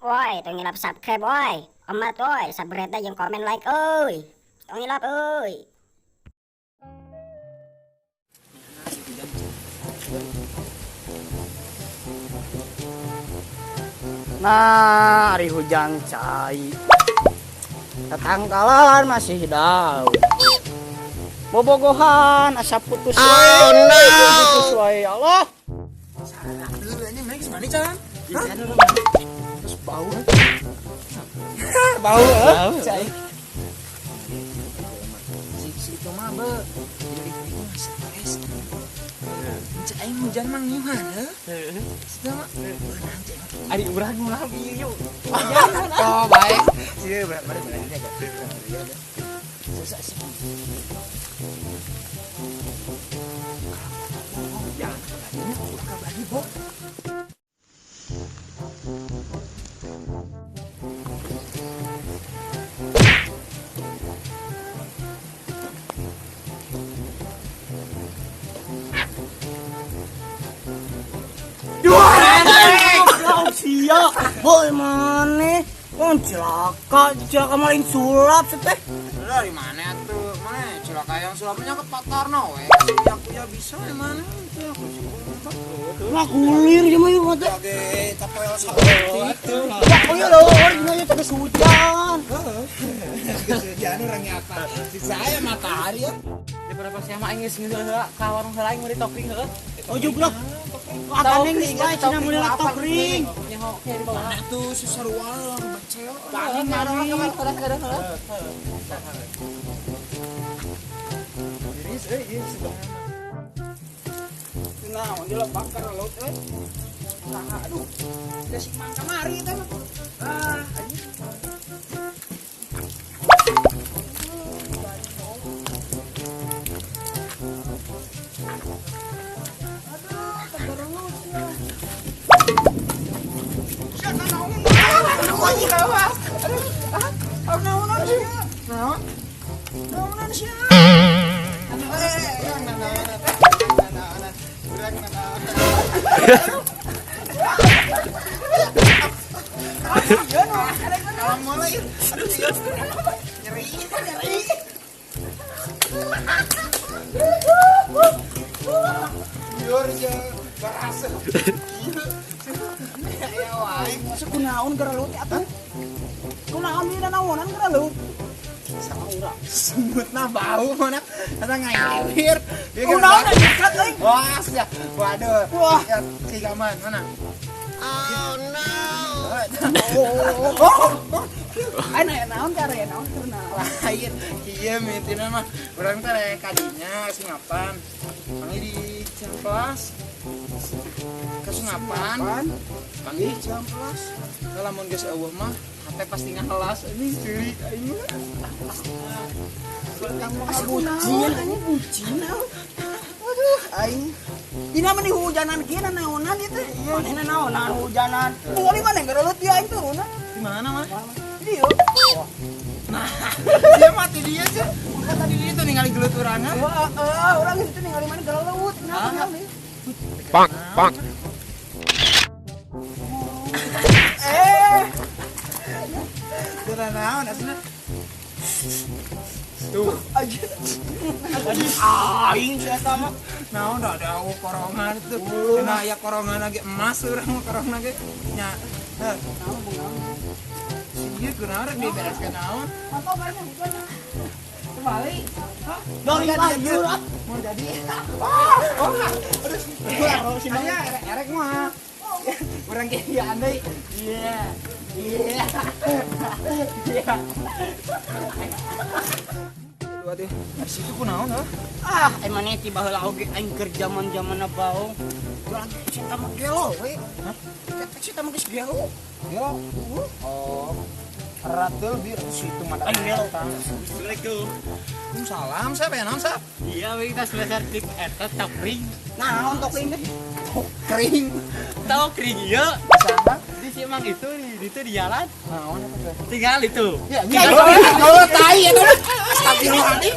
Woi, tong ngilap subscribe woi. Amat woi, subscribe jeung komen like euy. Tong ngilap euy. Nah, hari hujan cai. Tetangkalan masih daun. Bobogohan asa putus wae. Oh no. Putus wae Allah. Salah dulu ini main gimana jalan? Terus bau. Bau. Cai. Si itu mah be. Jadi itu stres. Cai hujan mang gimana? Sudah mah. Ari urang mah yuk. Oh baik. Sih mari ini aja. Susah sih. Ya, ini buka bagi Bob. Sia, boy mana? Cilaka maling sulap teh. Dari mana tuh? Mana cilaka yang sulapnya ke Patarno we. Aku ya bisa mana itu aku sih. Lah kulir je mah ieu teh. Oke, tapoel itu. Oh iya loh, originalnya teh hujan. Jangan orangnya apa? Si saya matahari ya. Di berapa sih mah geus heula ka warung heula aing meuli topring heula. Oh juga. Akan yang geus cina meuli laptop ring. Nyaho ke di bawah. Mana tuh si sarua baceo. Paling ngaruh ka kadang heula. Iris ieu sebenarnya. Nah, dia bakar laut euy. Nah, aduh. Da si mang kamari teh mah. Ah, anjing. Kunaon gara leut atuh? Kunaon ieu naonan gara leut? Sama urang. Semutna bau mana? Eta ngaiwir. Kunaon dekat euy? Wah, sia. Waduh. Wah. Ya, si gaman mana? Oh no. Oh. Ana ya naon cara ya naon karena Lain. Ieu mitina mah urang teh rek kadinya singapan. Panggil di jam kelas. Kesungapan. Panggil jam kelas. Lamun geus eueuh mah hate pasti ngahelas anjing ceurik aing mah. bucin anjing bucin. Aduh, aing. Dina mah dihujanan kieu naonan ieu teh. Manehna naonan hujanan. Ningali maneh gara leut ieu aing turunna. Di mana mah? Di dieu. Nah, dia mati dia aja. Tadi dia tuh ningali gelut urangan. Wah, urang itu ningali maneh gara leut. Nah, ningali. Pak. Dina naon asna? Tuh, Aing si eta mah. naon da ada korongan tuh. Dina aya korongan lagi emas urang korongan ge nya. Ieu kunaon rek dibereskeun naon? Apa banyak hujan? Kembali. Dari lanjut. Mau jadi. Aduh, sini Aya erek mah. Urang ge ieu andai. Iya. Iya. Iya. Waduh, situ kunaon heuh? Ah, emang nih tiba heula oge aing keur zaman-zamanna baong. Urang si eta mah gelo we. Hah? Si eta mah geus gelo. Yo. Oh. Ratul di situ mah. Assalamualaikum. Salam, saya pengen naon, Sap? Iya we kita selesai tip eta topring. Nah, untuk ini Kering. Topring ieu Sana. di si emang itu di jalan. Naon eta teh? Tinggal itu. Ya, kalau tai eta. Astagfirullahaladzim.